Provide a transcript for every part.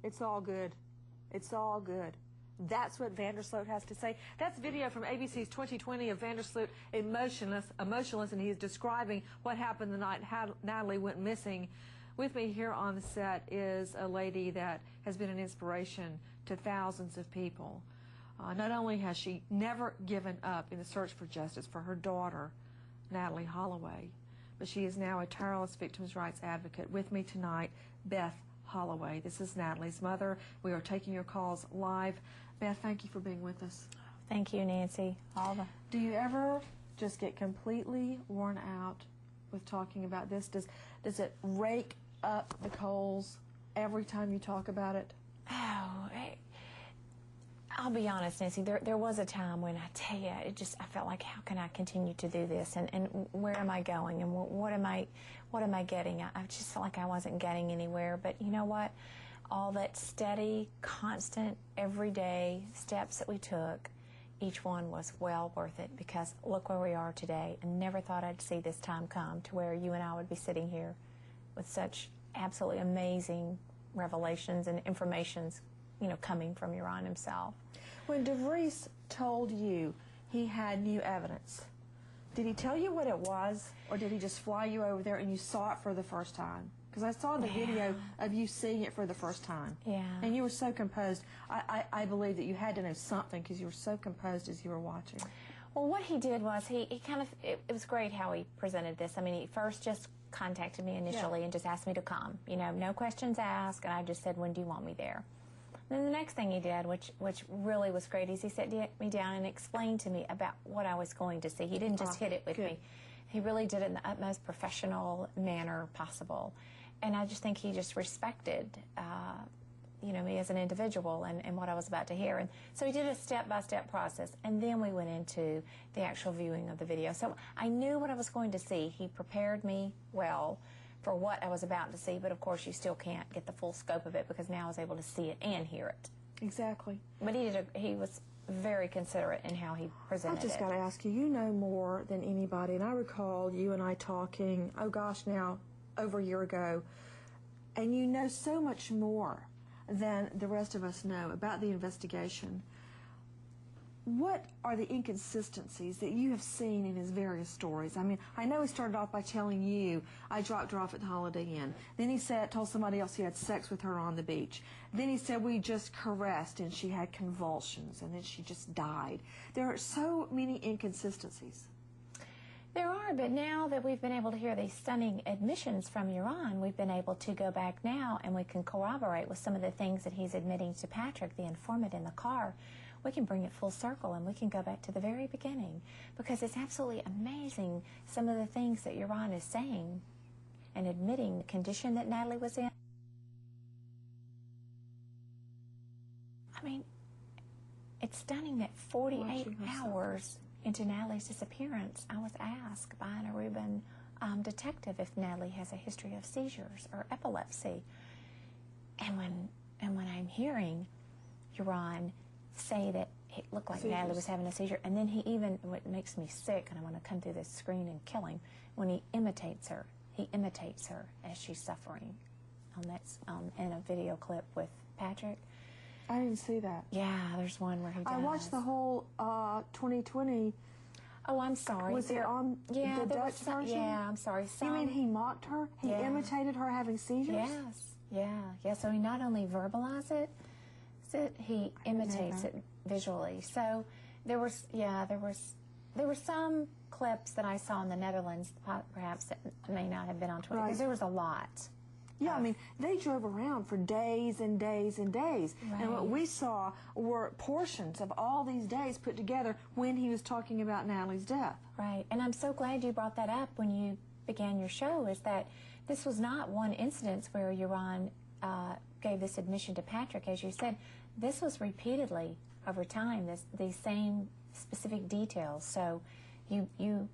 It's all good. It's all good. That's what Vandersloot has to say. That's video from ABC's 2020 of Vandersloot emotionless, and he's describing what happened the night Natalee went missing. With me here on the set is a lady that has been an inspiration to thousands of people. Not only has she never given up in the search for justice for her daughter, Natalee Holloway, but she is now a tireless victims' rights advocate. With me tonight, Beth Holloway. This is Natalee's mother. We are taking your calls live. Beth, thank you for being with us. Thank you, Nancy. Do you ever just get completely worn out with talking about this? Does it rake up the coals every time you talk about it? Oh, I'll be honest, Nancy. There was a time when I tell you, I felt like, how can I continue to do this, and where am I going, and what am I getting? I just felt like I wasn't getting anywhere. But you know what? All that steady, constant, everyday steps that we took, each one was well worth it, because look where we are today. I never thought I'd see this time come to where you and I would be sitting here with such absolutely amazing revelations and informations, you know, coming from Yaron himself. When DeVries told you he had new evidence, did he tell you what it was, or did he just fly you over there and you saw it for the first time? Because I saw the video of you seeing it for the first time. Yeah. And you were so composed. I believe that you had to know something because you were so composed as you were watching. Well, what he did was he kind of, it was great how he presented this. I mean, he first just contacted me initially and just asked me to come. You know, no questions asked, and I just said, when do you want me there? Then the next thing he did, which really was great, is he sat me down and explained to me about what I was going to see. He didn't just hit it with me. He really did it in the utmost professional manner possible. And I just think he just respected, you know, me as an individual and what I was about to hear. And so he did a step-by-step process, and then we went into the actual viewing of the video. So I knew what I was going to see. He prepared me well for what I was about to see, but of course you still can't get the full scope of it, because now I was able to see it and hear it. Exactly. But he was very considerate in how he presented it. I just got to ask you, you know more than anybody, and I recall you and I talking, oh gosh, now over a year ago, and you know so much more than the rest of us know about the investigation. What are the inconsistencies that you have seen in his various stories? I mean, I know he started off by telling you, I dropped her off at the Holiday Inn. Then he told somebody else he had sex with her on the beach. Then he said we just caressed and she had convulsions and then she just died. There are so many inconsistencies. There are, but now that we've been able to hear these stunning admissions from Yaron, we've been able to go back now and we can corroborate with some of the things that he's admitting to Patrick, the informant in the car. We can bring it full circle and we can go back to the very beginning, because it's absolutely amazing some of the things that Yaron is saying and admitting the condition that Natalee was in. I mean, it's stunning that 48 hours into Natalee's disappearance, I was asked by an Aruban detective if Natalee has a history of seizures or epilepsy. And when I'm hearing Yaron say that it looked like Natalee was having a seizure, and then he even, what makes me sick, and I want to come through this screen and kill him, when he imitates her as she's suffering. That's in a video clip with Patrick. I didn't see that. Yeah, there's one where he does. I watched the whole 2020. Oh, I'm sorry. Was it on the Dutch version? Yeah, I'm sorry. You mean he mocked her? He imitated her having seizures? Yes. Yeah. So he not only verbalizes it, he imitates it visually. So there were some clips that I saw in the Netherlands, perhaps that may not have been on Twitter, because there was a lot. Yeah, I mean, they drove around for days and days and days. Right. And what we saw were portions of all these days put together when he was talking about Natalee's death. Right. And I'm so glad you brought that up when you began your show, is that this was not one incident where Yaron gave this admission to Patrick. As you said, this was repeatedly over time, these same specific details. So you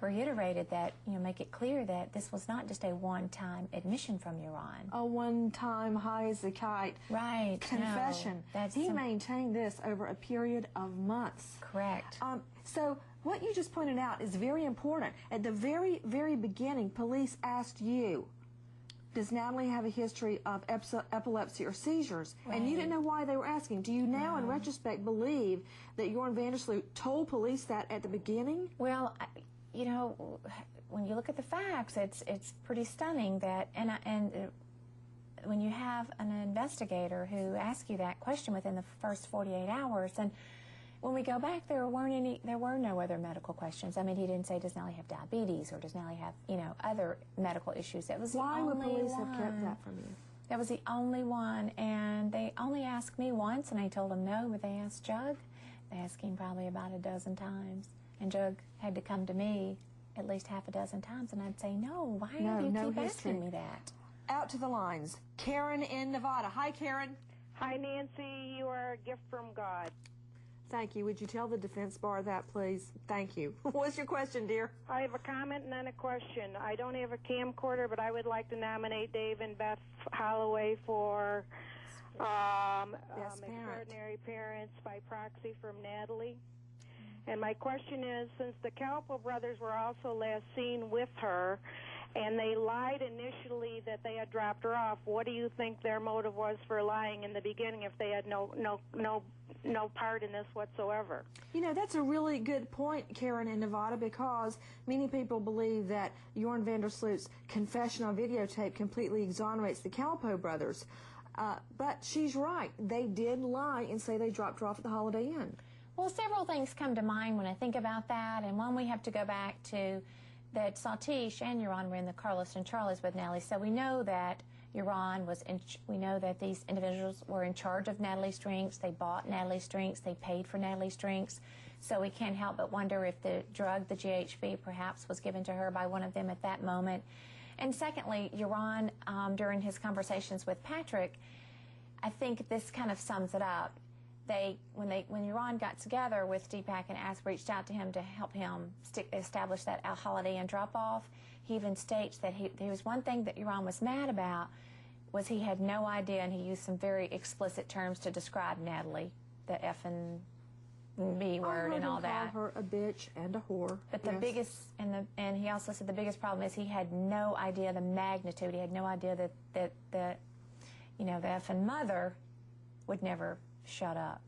reiterated that, make it clear that this was not just a one-time admission from Yaron. A one-time high as a kite confession. No, he maintained this over a period of months. Correct. So what you just pointed out is very important. At the very, very beginning, police asked you, does Natalee have a history of epilepsy or seizures? Right. And you didn't know why they were asking. Do you now, in retrospect, believe that Jorn Vandersloot told police that at the beginning? Well, you know, when you look at the facts, it's pretty stunning that, when you have an investigator who asks you that question within the first 48 hours, and when we go back, there were no other medical questions. I mean, he didn't say, does Natalee have diabetes, or does Natalee have, you know, other medical issues. That was the only one. Why would police have kept that from you? That was the only one, and they only asked me once, and I told them no, but they asked Jug. They asked him probably about a dozen times, and Jug had to come to me at least half a dozen times, and I'd say, no, why do you keep asking me that? Out to the lines. Karen in Nevada. Hi, Karen. Hi, Nancy. You are a gift from God. Thank you. Would you tell the defense bar that, please? Thank you. What's your question, dear? I have a comment and then a question. I don't have a camcorder, but I would like to nominate Dave and Beth Holloway for extraordinary parents by proxy from Natalee. And my question is, since the Calpo brothers were also last seen with her, and they lied initially that they had dropped her off, what do you think their motive was for lying in the beginning if they had no part in this whatsoever? You know, that's a really good point, Karen in Nevada, because many people believe that Jorn Vandersloot's confession on videotape completely exonerates the Calpo brothers. But she's right. They did lie and say they dropped her off at the Holiday Inn. Well, several things come to mind when I think about that, and one we have to go back to that Satish and Jorn were in the Carlos and Charlie's with Natalee, so we know that Jorn was we know that these individuals were in charge of Natalee's drinks. They bought Natalee's drinks. They paid for Natalee's drinks. So we can't help but wonder if the drug, the GHB, perhaps was given to her by one of them at that moment. And secondly, Jorn, during his conversations with Patrick, I think this kind of sums it up. When Jorn got together with Deepak and reached out to him to help him establish that Holiday Inn drop-off, he even states that there was one thing that Jorn was mad about, was he had no idea, and he used some very explicit terms to describe Natalee, the F and B word and all that. I heard him call her a bitch and a whore. But the biggest, and he also said the biggest problem is he had no idea the magnitude. He had no idea that the effing mother would never shut up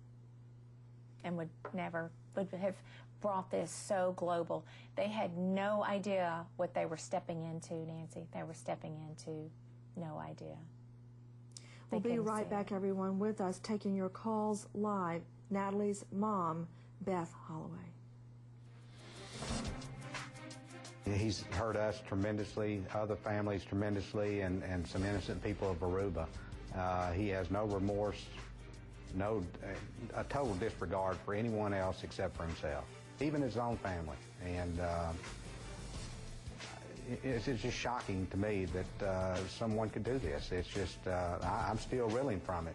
and would have brought this so global. They had no idea what they were stepping into, Nancy. They were stepping into no idea. We'll be right back, everyone, with us, taking your calls live. Natalee's mom, Beth Holloway. He's hurt us tremendously, other families tremendously, and some innocent people of Aruba. He has no remorse, a total disregard for anyone else except for himself, even his own family. And it's just shocking to me that someone could do this. It's just, I'm still reeling from it.